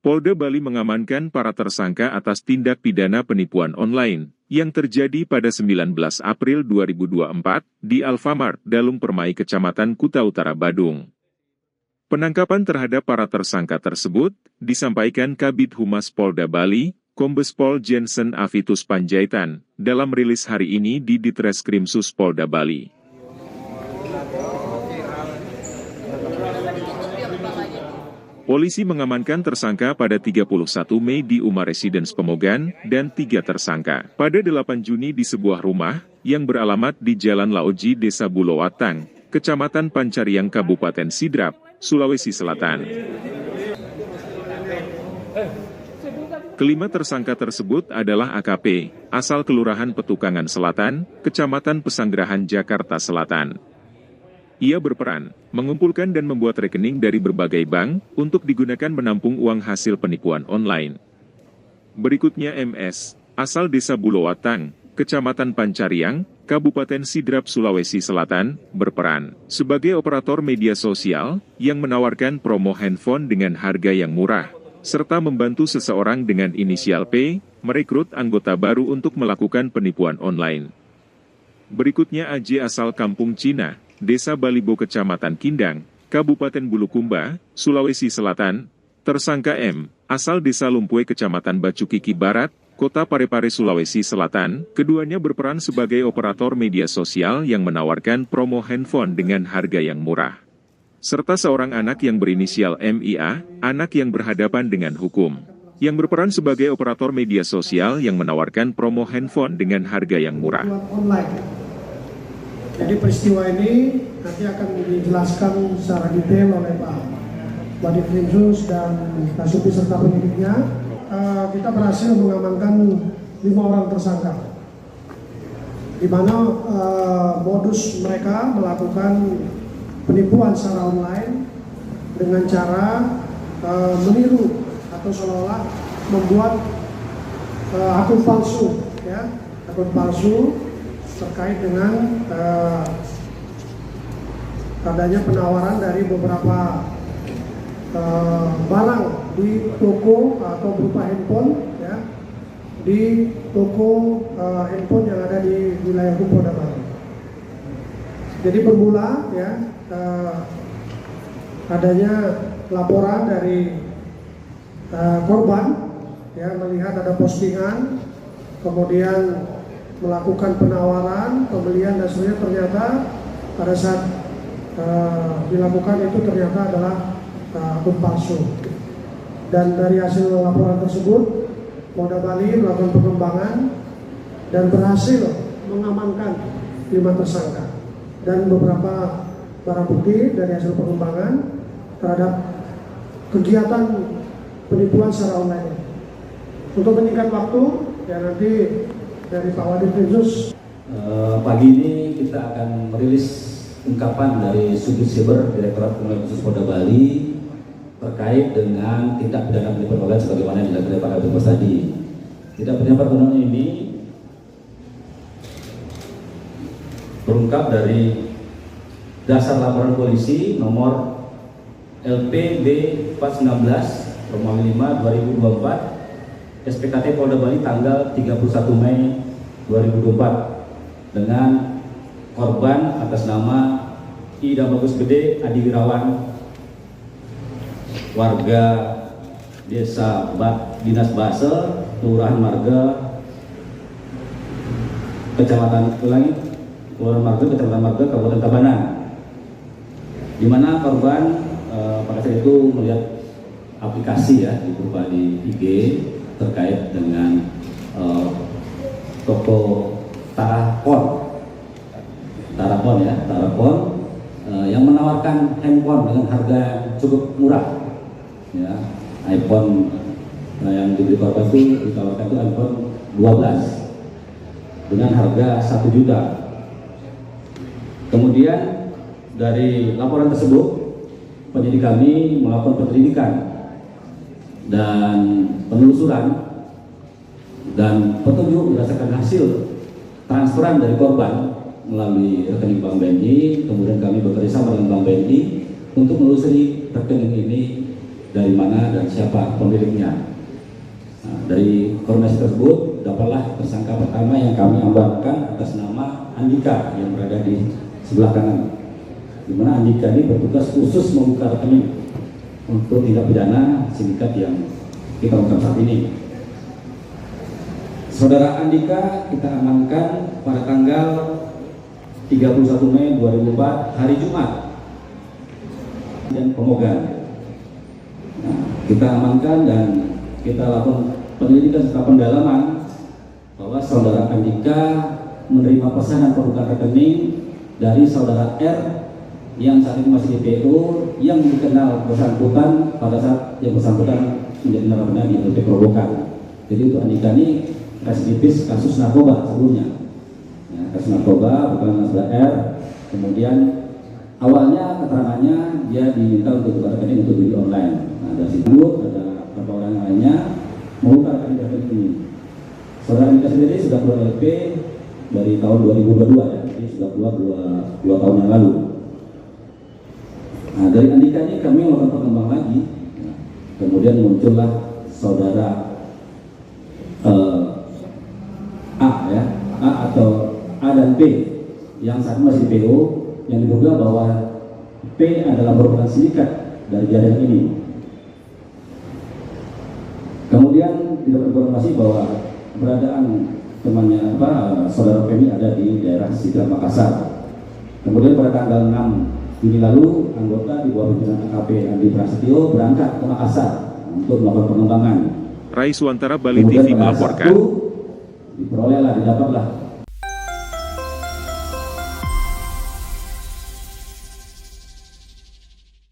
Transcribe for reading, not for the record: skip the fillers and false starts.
Polda Bali mengamankan para tersangka atas tindak pidana penipuan online yang terjadi pada 19 April 2024 di Alfamart, Dalung Permai, Kecamatan Kuta Utara, Badung. Penangkapan terhadap para tersangka tersebut disampaikan Kabid Humas Polda Bali, Kombes Pol Jensen Avitus Panjaitan, dalam rilis hari ini di Ditreskrimsus Polda Bali. Polisi mengamankan tersangka pada 31 Mei di Uma Residence Pemogan dan 3 tersangka pada 8 Juni di sebuah rumah yang beralamat di Jalan Laoji, Desa Bulowatang, Kecamatan Pancariang, Kabupaten Sidrap, Sulawesi Selatan. Kelima tersangka tersebut adalah AKP, asal Kelurahan Petukangan Selatan, Kecamatan Pesanggerahan, Jakarta Selatan. Ia berperan mengumpulkan dan membuat rekening dari berbagai bank untuk digunakan menampung uang hasil penipuan online. Berikutnya MS, asal Desa Bulowatang, Kecamatan Pancariang, Kabupaten Sidrap, Sulawesi Selatan, berperan sebagai operator media sosial yang menawarkan promo handphone dengan harga yang murah, serta membantu seseorang dengan inisial P merekrut anggota baru untuk melakukan penipuan online. Berikutnya AJ, asal Kampung Cina, Desa Balibo, Kecamatan Kindang, Kabupaten Bulukumba, Sulawesi Selatan. Tersangka M, asal Desa Lumpue, Kecamatan Bacukiki Barat, Kota Parepare, Sulawesi Selatan. Keduanya berperan sebagai operator media sosial yang menawarkan promo handphone dengan harga yang murah. Serta seorang anak yang berinisial MIA, anak yang berhadapan dengan hukum, yang berperan sebagai operator media sosial yang menawarkan promo handphone dengan harga yang murah. Jadi peristiwa ini nanti akan dijelaskan secara detail oleh Pak Wadikrimsus dan Kasupi serta penyidiknya. Kita berhasil mengamankan 5 orang tersangka, di mana modus mereka melakukan penipuan secara online dengan cara meniru atau seolah-olah membuat akun palsu, ya, akun palsu terkait dengan adanya penawaran dari beberapa barang di toko atau berupa handphone, ya, di toko handphone yang ada di wilayah Polda Bali. Jadi bermula, ya, adanya laporan dari korban, ya, melihat ada postingan, kemudian melakukan penawaran, pembelian dan sebenarnya ternyata pada saat dilakukan itu ternyata adalah akun palsu. Dan dari hasil laporan tersebut, Polda Bali melakukan pengembangan dan berhasil mengamankan 5 tersangka dan beberapa barang bukti dari hasil pengembangan terhadap kegiatan penipuan secara online. Untuk menyingkat waktu, ya, nanti dari Pak Wadikrimsus. Pagi ini kita akan merilis ungkapan dari Subdit Siber Direktorat Kriminal Khusus Polda Bali terkait dengan tindak pidana penipuan online sebagaimana yang dilakukan oleh Pak Kabid Humas tadi. Tindak pidana penipuan ini terungkap dari dasar laporan polisi nomor LPB 419/5/2024 SPKT Polda Bali tanggal 31 Mei 2024 dengan korban atas nama Ida Bagus Gede Adi Wirawan, warga Desa Dinas Basel, Kelurahan Marga, Kecamatan Marga, Kabupaten Tabanan, di mana korban pada saat itu melihat aplikasi, ya, berupa di IG terkait dengan toko Tarapon, ya, Tarapon yang menawarkan handphone dengan harga cukup murah, ya. iPhone yang diberi korban itu ditawarkan itu iPhone 12 dengan harga 1 juta. Kemudian dari laporan tersebut, penyidik kami melakukan penyelidikan dan penelusuran dan petunjuk berdasarkan hasil transferan dari korban melalui rekening Bank BNI. Kemudian kami bekerja sama dengan Bank BNI untuk menelusuri rekening ini dari mana dan siapa pemiliknya. Nah, dari koordinasi tersebut dapatlah tersangka pertama yang kami amankan atas nama Andika yang berada di sebelah kanan, di mana Andika ini bertugas khusus membuka rekening untuk tindak pidana sindikat yang kita ungkap saat ini. Saudara Andika kita amankan pada tanggal 31 Mei 2004 hari Jumat dan Pemogan. Nah, kita amankan dan kita lakukan penyelidikan serta pendalaman bahwa saudara Andika menerima pesanan pembukaan rekening dari saudara R yang saat ini masih DPO yang dikenal bersangkutan pada saat yang bersangkutan menjadi narapidana di LP Kerobokan. Jadi itu Andika ini residivis kasus narkoba sebelumnya. Ya, kasus narkoba bukan saudara R. Kemudian awalnya keterangannya dia diminta untuk buka rekening untuk judi online. Nah, dari situ ada beberapa orang lainnya membuka rekening ini. Saudara Andika sendiri sudah keluar LP dari tahun 2022 ya, jadi sudah keluar 2 tahun yang lalu. Nah, dari Andika ini kami melakukan pengembang lagi. Nah, kemudian muncullah saudara A atau A dan B yang saat masih PO yang diduga bahwa P adalah merupakan sindikat dari jaringan ini. Kemudian didapat informasi bahwa keberadaan temannya saudara P ini ada di daerah Sidrap Makassar. Kemudian pada tanggal 6 Juni lalu anggota di bawah pimpinan AKP Andi Prasetyo berangkat ke Makassar untuk melakukan pengembangan. Rai Suwantara Bali TV melaporkan. Didapatlah